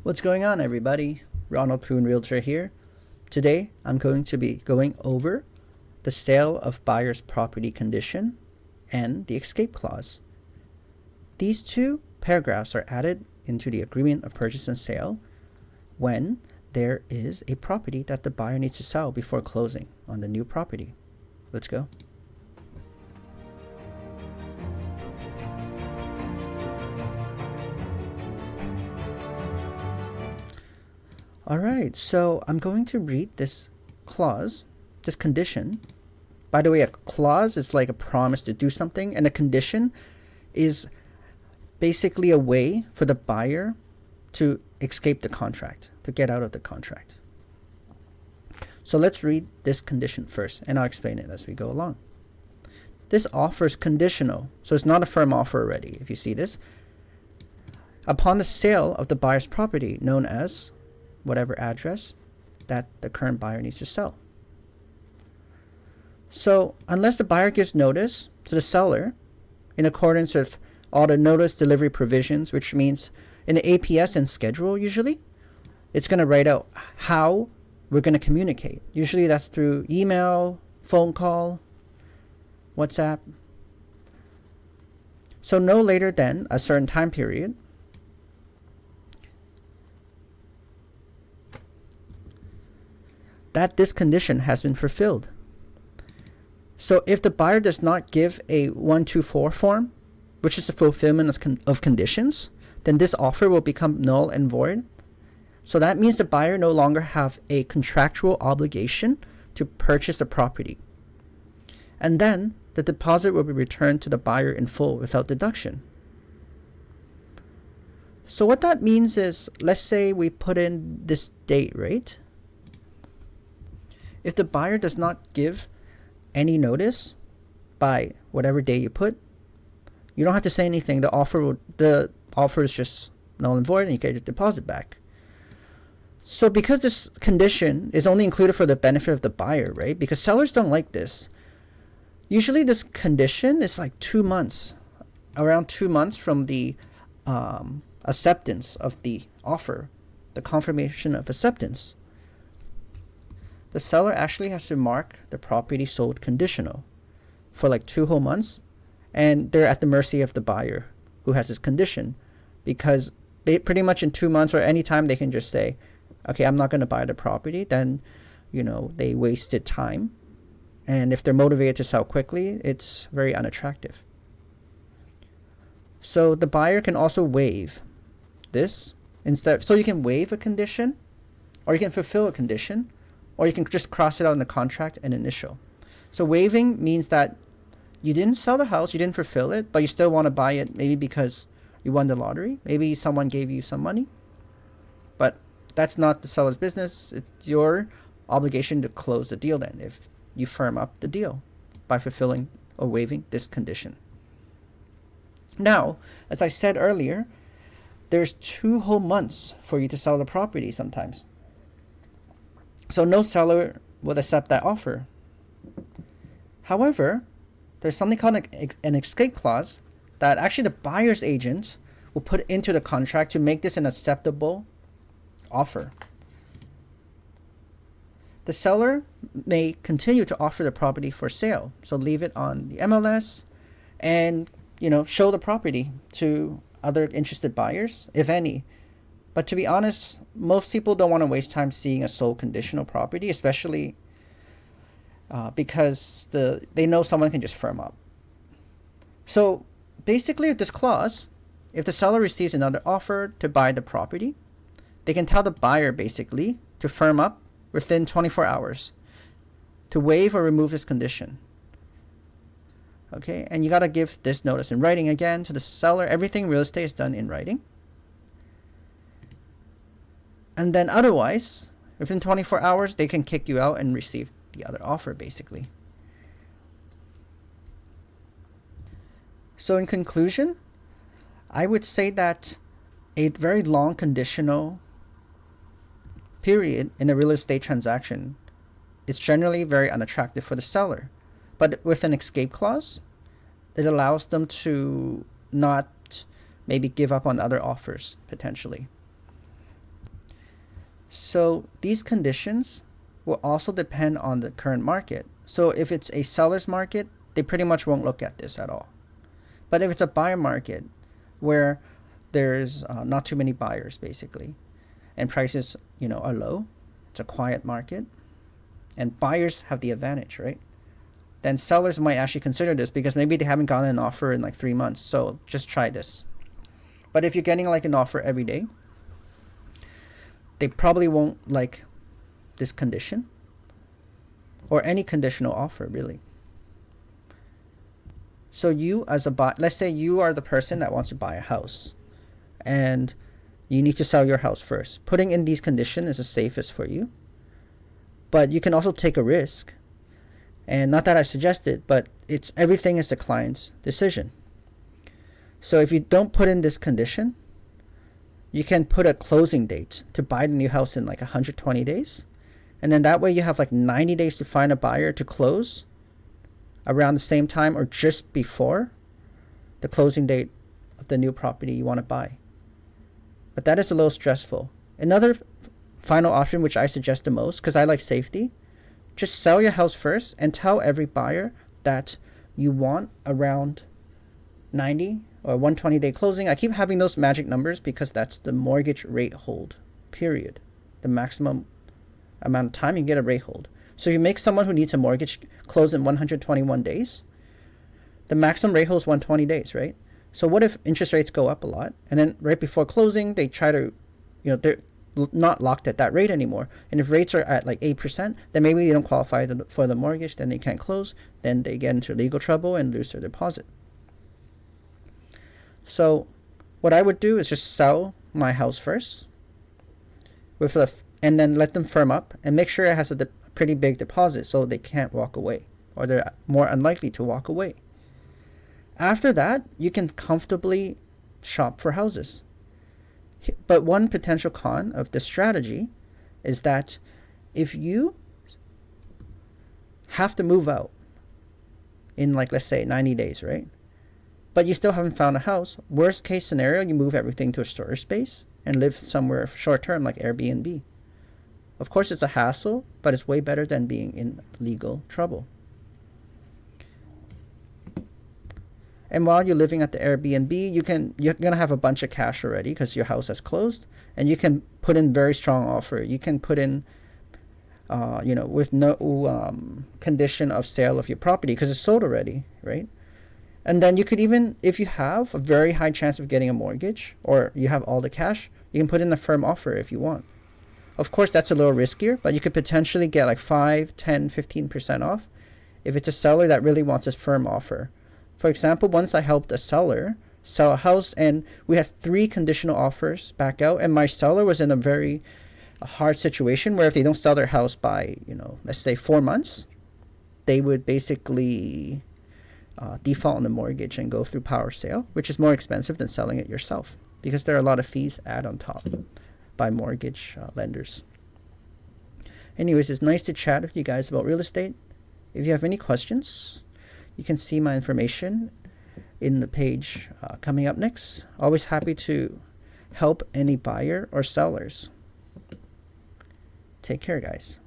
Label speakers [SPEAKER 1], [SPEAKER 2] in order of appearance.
[SPEAKER 1] What's going on, everybody? Ronald Poon, Realtor here. Today, I'm going to be going over the sale of buyer's property condition and the escape clause. These two paragraphs are added into the agreement of purchase and sale when there is a property that the buyer needs to sell before closing on the new property. Let's go. Alright, so I'm going to read this clause, this condition. By the way, a clause is like a promise to do something, and a condition is basically a way for the buyer to escape the contract, to get out of the contract. So let's read this condition first, and I'll explain it as we go along. This offer is conditional, so it's not a firm offer already, if you see this, upon the sale of the buyer's property, known as whatever address that the current buyer needs to sell. So unless the buyer gives notice to the seller in accordance with all the notice delivery provisions, which means in the APS and schedule, usually it's going to write out how we're going to communicate. Usually that's through email, phone call, WhatsApp. So no later than a certain time period, that this condition has been fulfilled. So if the buyer does not give a 124 form, which is the fulfillment of conditions, then this offer will become null and void. So that means the buyer no longer have a contractual obligation to purchase the property. And then the deposit will be returned to the buyer in full without deduction. So what that means is, let's say we put in this date, right? If the buyer does not give any notice by whatever day you put, you don't have to say anything. The offer is just null and void, and you get your deposit back. So because this condition is only included for the benefit of the buyer, right? Because sellers don't like this. Usually this condition is like 2 months, around 2 months from the acceptance of the offer, the confirmation of acceptance. The seller actually has to mark the property sold conditional for like 2 whole months, and they're at the mercy of the buyer who has this condition, because they pretty much in 2 months or any time they can just say, okay, I'm not going to buy the property. Then, they wasted time. And if they're motivated to sell quickly, it's very unattractive. So the buyer can also waive this instead. So you can waive a condition, or you can fulfill a condition, or you can just cross it out in the contract and initial. So waiving means that you didn't sell the house, you didn't fulfill it, but you still want to buy it, maybe because you won the lottery. Maybe someone gave you some money. But that's not the seller's business. It's your obligation to close the deal then, if you firm up the deal by fulfilling or waiving this condition. Now, as I said earlier, there's 2 whole months for you to sell the property sometimes. So no seller would accept that offer. However, there's something called an escape clause that actually the buyer's agent will put into the contract to make this an acceptable offer. The seller may continue to offer the property for sale. So leave it on the MLS and, show the property to other interested buyers, if any. But to be honest, most people don't want to waste time seeing a sold conditional property, especially because they know someone can just firm up. So basically with this clause, if the seller receives another offer to buy the property, they can tell the buyer basically to firm up within 24 hours to waive or remove this condition. Okay, and you got to give this notice in writing again to the seller. Everything real estate is done in writing. And then otherwise, within 24 hours, they can kick you out and receive the other offer, basically. So in conclusion, I would say that a very long conditional period in a real estate transaction is generally very unattractive for the seller. But with an escape clause, it allows them to not maybe give up on other offers, potentially. So these conditions will also depend on the current market. So if it's a seller's market, they pretty much won't look at this at all. But if it's a buyer market where there's not too many buyers basically, and prices, are low, it's a quiet market, and buyers have the advantage, right? Then sellers might actually consider this because maybe they haven't gotten an offer in like 3 months. So just try this. But if you're getting like an offer every day, they probably won't like this condition or any conditional offer really. So you as a buyer, let's say you are the person that wants to buy a house and you need to sell your house first. Putting in these conditions is the safest for you. But you can also take a risk. And not that I suggest it, but everything is the client's decision. So if you don't put in this condition, you can put a closing date to buy the new house in like 120 days. And then that way you have like 90 days to find a buyer to close around the same time or just before the closing date of the new property you want to buy. But that is a little stressful. Another final option, which I suggest the most because I like safety, just sell your house first and tell every buyer that you want around 90 or 120 day closing. I keep having those magic numbers because that's the mortgage rate hold period, the maximum amount of time you get a rate hold. So you make someone who needs a mortgage close in 121 days, the maximum rate hold is 120 days, right? So what if interest rates go up a lot and then right before closing they try to, they're not locked at that rate anymore. And if rates are at like 8%, then maybe you don't qualify for the mortgage, then they can't close, then they get into legal trouble and lose their deposit. So what I would do is just sell my house first and then let them firm up and make sure it has a pretty big deposit so they can't walk away or they're more unlikely to walk away. After that, you can comfortably shop for houses. But one potential con of this strategy is that if you have to move out in like, let's say 90 days, right? But you still haven't found a house, worst case scenario, you move everything to a storage space and live somewhere short term like Airbnb. Of course, it's a hassle, but it's way better than being in legal trouble. And while you're living at the Airbnb, you're going to have a bunch of cash already because your house has closed. And you can put in very strong offer. You can put in, with no condition of sale of your property because it's sold already, right? And then you could even, if you have a very high chance of getting a mortgage or you have all the cash, you can put in a firm offer if you want. Of course, that's a little riskier, but you could potentially get like 5, 10, 15% off if it's a seller that really wants a firm offer. For example, once I helped a seller sell a house and we had 3 conditional offers back out, and my seller was in a very hard situation where if they don't sell their house by, let's say 4 months, they would basically default on the mortgage and go through power sale, which is more expensive than selling it yourself because there are a lot of fees added on top by mortgage lenders. Anyways, it's nice to chat with you guys about real estate. If you have any questions, you can see my information in the page coming up next. Always happy to help any buyer or sellers. Take care, guys.